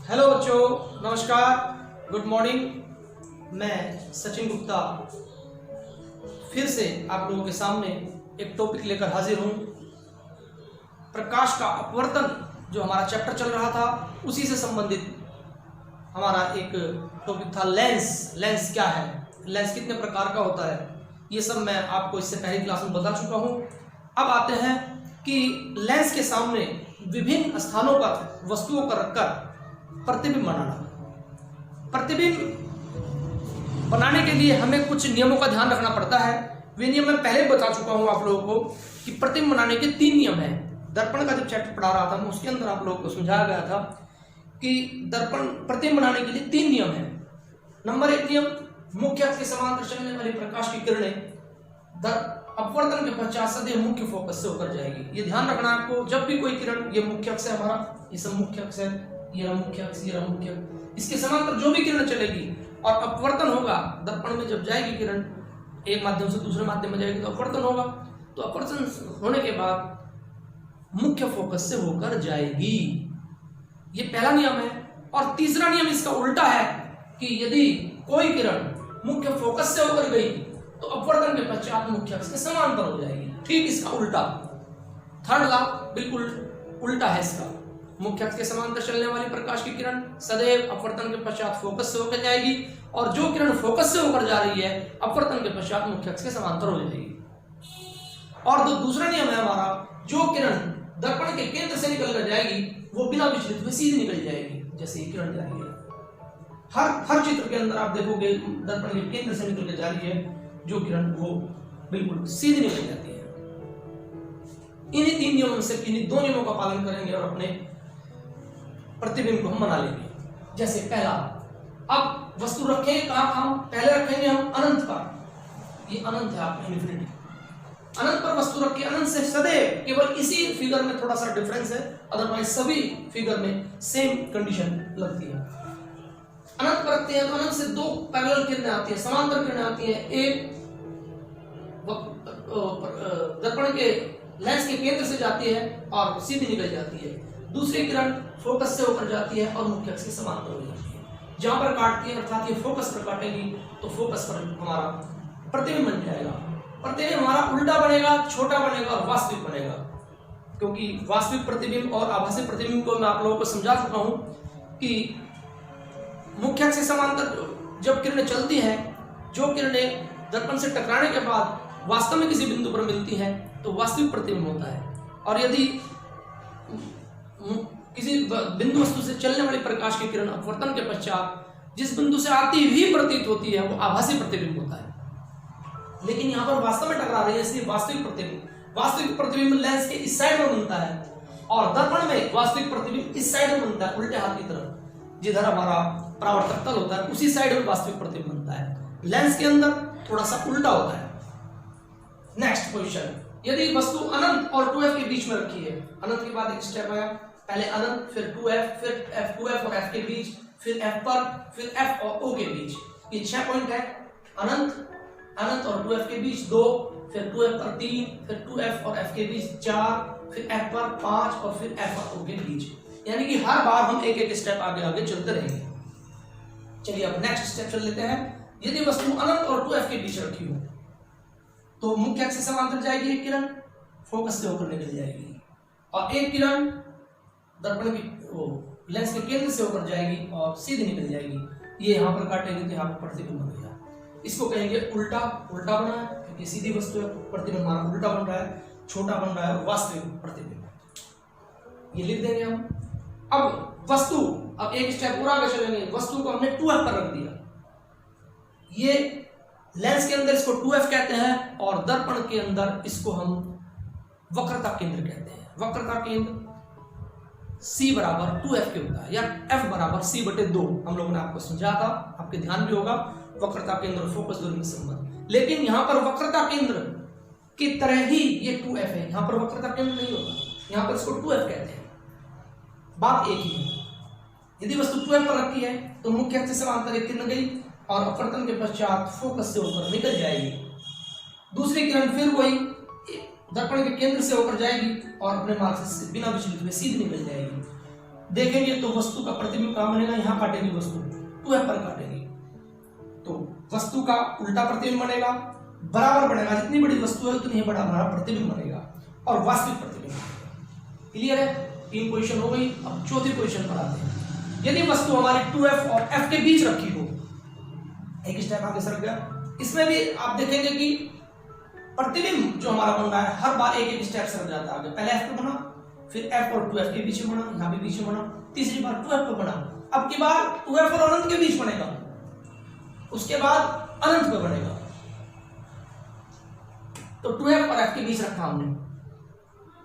Hello बच्चों, नमस्कार, good morning. मैं सचिन गुप्ता फिर से आप लोगों के सामने एक टॉपिक लेकर हाजिर हूँ। प्रकाश का अपवर्तन जो हमारा चैप्टर चल रहा था उसी से संबंधित हमारा एक टॉपिक था लेंस। लेंस क्या है, लेंस कितने प्रकार का होता है, ये सब मैं आपको इससे पहली क्लास में बता चुका हूँ। अब आते हैं कि लेंस के सामने विभिन्न स्थानों पर वस्तुओं को रखकर प्रतिबिंब बनाना। प्रतिबिंब बनाने के लिए हमें कुछ नियमों का ध्यान रखना पड़ता है। वे नियम मैं पहले बता चुका हूं आप लोगों को कि प्रतिबिंब बनाने के 3 नियम हैं। दर्पण का जब चैप्टर पढ़ा रहा था मैं उसके अंदर आप लोगों को समझाया गया था कि दर्पण प्रतिबिंब बनाने के लिए 3 नियम हैं। नंबर 1 नियम, मुख्य अक्ष के समांतर चलने वाली प्रकाश की किरणें अपवर्तन के पश्चात सदैव मुख्य फोकस से होकर जाएगी। ये ध्यान रखना आपको, जब भी कोई किरण, ये मुख्य अक्ष है हमारा, ये सब मुख्य अक्ष है, ये मुख्य अक्ष, ये मुख्य, इसके समांतर जो भी किरण चलेगी और अपवर्तन होगा, दर्पण में जब जाएगी किरण एक माध्यम से दूसरे माध्यम में जाएगी तो अपवर्तन होगा। तो अपवर्तन होने के बाद मुख्य फोकस से होकर जाएगी, ये पहला नियम है। और तीसरा नियम इसका उल्टा है कि यदि कोई किरण मुख्य फोकस से होकर गई तो अपवर्तन के पश्चात मुख्य अक्ष के समांतर हो जाएगी। ठीक इसका उल्टा, थर्ड लॉ बिल्कुल उल्टा है इसका। मुख्य अक्ष के समांतर चलने वाली प्रकाश की किरण सदैव अपवर्तन के पश्चात फोकस से होकर जाएगी और जो किरण फोकस से होकर जा रही है अपवर्तन के पश्चात मुख्य अक्ष के समांतर हो जाएगी। और जो दूसरा नियम है हमारा, जो किरण दर्पण के केंद्र से निकल कर जाएगी वो बिना विचलित हुए सीधी निकल जाएगी। जैसे ये किरण जा रही है, हर चित्र के अंदर आप देखोगे दर्पण के केंद्र से निकल कर जा रही है जो किरण, वो बिल्कुल सीधी निकल जाती है। इन्हीं 3 नियमों से, इन्हीं 2 नियमों का पालन करेंगे और अपने प्रतिबिंब को हम बना लेंगे। जैसे पहला, अब वस्तु रखेंगे कहां, हम पहले रखेंगे हम अनंत पर। ये अनंत है आपका इन्फिनिटी, अनंत पर वस्तु रखिए। अनंत से सदैव, केवल इसी फिगर में थोड़ा सा डिफरेंस है, अदरवाइज सभी फिगर में सेम कंडीशन लगती है। अनंत पर रखते हैं तो अनंत से 2 पैरेलल किरणें आती हैं, समांतर किरणें आती हैं। एक दर्पण के लेंस के केंद्र से जाती है और सीधी निकल जाती है। दूसरी किरण फोकस से होकर जाती है और मुख्य अक्ष के समांतर हो जाती है। जहां पर काटती है अर्थात ये फोकस पर काटेगी तो फोकस पर हमारा प्रतिबिंब बन जाएगा। प्रतिबिंब हमारा उल्टा बनेगा, छोटा बनेगा और वास्तविक बनेगा। क्योंकि वास्तविक प्रतिबिंब और आभासी प्रतिबिंब को मैं आप लोगों को समझा चुका हूं कि मुख्य अक्ष के समांतर जब किरणें चलती हैं, जो किरणें दर्पण से टकराने के बाद वास्तव में किसी बिंदु पर मिलती हैं तो वास्तविक प्रतिबिंब होता है। और यदि किसी बिंदु वस्तु से चलने वाली प्रकाश की किरण अपवर्तन के पश्चात जिस बिंदु से आती हुई प्रतीत होती है वो आभासी प्रतिबिंब होता है। लेकिन यहाँ पर वास्तव में टकरा रही है इसलिए वास्तविक प्रतिबिंब। वास्तविक प्रतिबिंब लेंस के इस साइड में बनता है और दर्पण में वास्तविक प्रतिबिंब इस साइड में बनता है, उल्टे हाथ की तरफ, जिधर हमारा परावर्तक तल होता है उसी साइड में वास्तविक प्रतिबिंब बनता है। लेंस के अंदर थोड़ा सा उल्टा होता है। नेक्स्ट पोजीशन, यदि वस्तु अनंत और 2f के बीच में रखी है, अनंत के बाद एक स्टेप आया, पहले अनंत, फिर 2f, फिर f, 2f और f के बीच, फिर f पर, फिर f और o के बीच। ये 6 पॉइंट है। अनंत और 2f के बीच 2, फिर 2f पर 3, फिर 2f और f के बीच 4, फिर f पर 5 और फिर f और o के बीच। यानी कि हर बार हम एक स्टेप आगे आगे चलते रहेंगे। चलिए अब नेक्स्ट स्टेप चल लेते हैं। यदि वस्तु अनंत और 2f के बीच रखी हो तो मुख्य अक्ष से समांतर जाएगी एक किरण, फोकस से होकर निकल जाएगी, और एक किरण दर्पण की लेंस के केंद्र से होकर जाएगी और सीधी निकल जाएगी। ये यहाँ पर काटेगी तो यहाँ पर प्रतिबिंब बन गया। इसको कहेंगे उल्टा। उल्टा बना है क्योंकि सीधी वस्तु है, प्रतिबिंब हमारा उल्टा बन रहा है, छोटा बन रहा है वास्तविक प्रतिबिंब। ये लिख देंगे हम। अब वस्तु, अब एक स्टेप पूरा आगे चलेंगे। वस्तु को हमने 2f पर रख दिया। ये लेंस के अंदर इसको 2f कहते हैं और दर्पण के अंदर इसको हम वक्रता केंद्र कहते हैं। वक्रता केंद्र c बराबर 2f के होता है या f बराबर c/2। हम लोगों ने आपको समझा था, आपके ध्यान भी होगा, वक्रता केंद्र और फोकस दूरी में संबंध। लेकिन यहां पर वक्रता केंद्र की तरह ही ये 2f है, यहां पर वक्रता केंद्र नहीं होता, यहां पर इसको 2f कहते हैं। बात एक ही है। यदि वस्तु 2f पर रखी है तो मुख्य अक्ष से समांतर एक किरण गई और अपवर्तन के पश्चात फोकस से होकर निकल जाएगी। दूसरी किरण फिर वही दर्पण के केंद्र से होकर जाएगी और अपने मार्ग से बिना विचलित हुए सीधी निकल जाएगी। देखेंगे तो वस्तु का प्रतिबिंब कहाँ बनेगा, यहाँ काटेगी वस्तु, 2f पर काटेगी तो वस्तु का उल्टा प्रतिबिंब बनेगा, बराबर बनेगा, जितनी बड़ी वस्तु है उतनी ही बड़ा हमारा प्रतिबिंब बनेगा और वास्तविक प्रतिबिंब। क्लियर है, 3 पोजीशन हो गई। अब चौथी पोजीशन पर आते हैं। यदि वस्तु हमारी 2f और f के बीच रखी हो, एक स्टेप आगे सरक गया, इसमें भी आप देखेंगे कि प्रतिबिंब जो हमारा बन रहा है हर बार एक एक स्टेप सरक जाता है आगे। पहले f पर बना, फिर f और 2f के बीच में बना, यहाँ भी बीच में बना, तीसरी बार 2f पर बना, अब की बार 2f और अनंत के बीच बनेगा, उसके बाद अनंत पर बनेगा। तो 2f और f के बीच रखा हमने।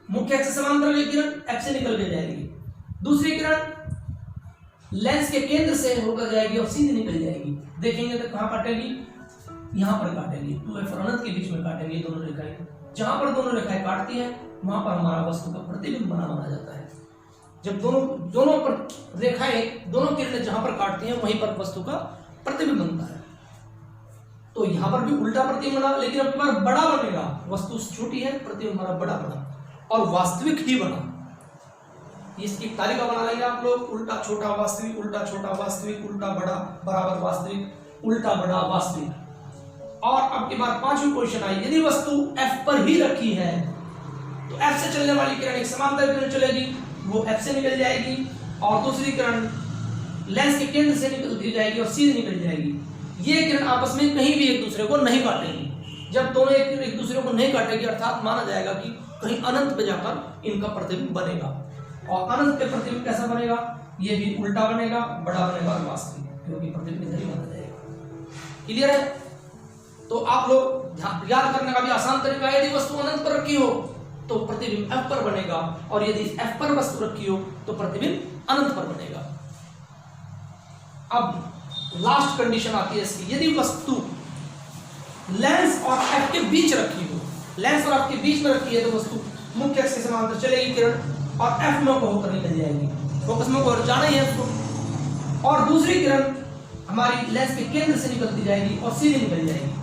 मुख्य अक्ष से समांतर हुई किरण f से निकल के जाएगी, दूसरी किरण लेंस के केंद्र से होकर जाएगी और सीधी निकल जाएगी। देखेंगे तो कहां काटेगी, यहां पर काटेगी, 2f और अनंत के बीच में काटेगी दोनों रेखाएं। जहां पर दोनों रेखाएं काटती हैं वहां पर हमारा वस्तु का प्रतिबिंब बना जाता है। जब दोनों पर रेखाएं, दोनों किरणें जहां पर काटती हैं वहीं पर वस्तु का प्रतिबिंब बनता है। तो यहां पर भी उल्टा प्रतिबिंब बना, लेकिन अब बार बड़ा बनेगा, वस्तु छोटी है, प्रतिबिंब हमारा बड़ा बना और वास्तविक ही बना। इसकी तालिका बना लेंगे आप लोग, उल्टा छोटा वास्तविक, उल्टा छोटा वास्तविक, उल्टा बड़ा बराबर वास्तविक, उल्टा बड़ा वास्तविक। और अब की बार 5वीं पोजीशन आई। यदि वस्तु f पर ही रखी है तो f से चलने वाली किरण एक समांतर किरण चलेगी, वो f से निकल जाएगी और दूसरी किरण लेंस के केंद्र से निकलती जाएगी और सीधे निकल जाएगी। ये किरण आपस में कहीं भी एक दूसरे को नहीं काटेंगी। जब दोनों एक दूसरे को नहीं काटेगी अर्थात माना जाएगा कि कहीं अनंत पे जाकर इनका प्रतिबिंब बनेगा। और अनंत पे प्रतिबिंब कैसा बनेगा, ये भी उल्टा बनेगा, बड़ा बनेगा और वास्तविक, क्योंकि प्रतिबिंब नहीं माना जाएगा। क्लियर है? तो आप लोग याद करने का भी आसान तरीका है, यदि वस्तु अनंत पर रखी हो तो प्रतिबिंब f पर बनेगा और यदि f पर वस्तु रखी हो तो प्रतिबिंब अनंत पर बनेगा। अब लास्ट कंडीशन आती है इसकी, यदि वस्तु लेंस और f के बीच रखी हो, लेंस और f के बीच में रखी है तो वस्तु मुख्य अक्ष से समांतर चलेगी किरण और f में को होकर निकल जाएगी, फोकस में को जाना ही है उसको, और दूसरी किरण हमारी लेंस के केंद्र से निकलती जाएगी और सीधे निकल जाएगी।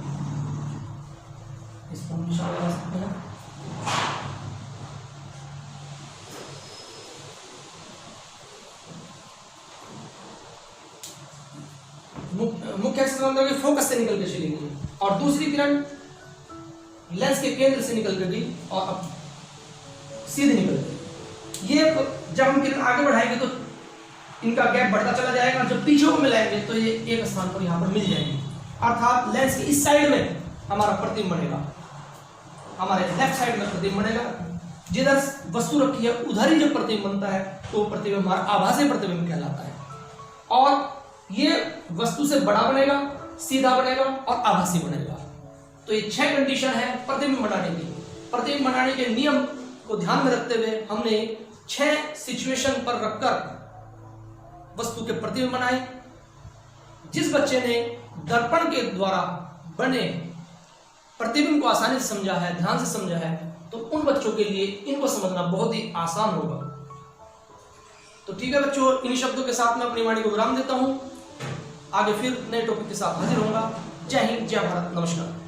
इसको हम निशान लगा सकते हैं। मुख्य अक्ष से फोकस से निकल के चलेगी और दूसरी किरण लेंस के केंद्र से निकल के गई और अब सीधे निकल गई। ये जब हम किरण आगे बढ़ाएंगे तो इनका गैप बढ़ता चला जाएगा, जब पीछे को मिलाएंगे तो ये एक स्थान पर यहाँ पर मिल जाएंगे, अर्थात लेंस के इस साइड में हमारा प्रतिबिंब बनेगा, हमारे लेफ्ट साइड में प्रतिबिंब बनेगा। जिधर वस्तु रखी है उधर ही जब प्रतिबिंब बनता है तो प्रतिबिंब हमारा आभासी प्रतिबिंब कहलाता है। और ये वस्तु से बड़ा बनेगा, सीधा बनेगा और आभासी बनेगा। तो ये 6 कंडीशन है प्रतिबिंब बनाने की। प्रतिबिंब बनाने के नियम को ध्यान में रखते हुए हमने 6 सिचुएशन पर रखकर वस्तु के प्रतिबिंब बनाए। जिस बच्चे ने दर्पण के द्वारा बने प्रतिबिंब को आसानी से समझा है, ध्यान से समझा है, तो उन बच्चों के लिए इनको समझना बहुत ही आसान होगा। तो ठीक है बच्चों, इन शब्दों के साथ मैं अपनी वाणी को विराम देता हूं। आगे फिर नए टॉपिक के साथ हाजिर होऊंगा। जय हिंद, जय भारत, नमस्कार।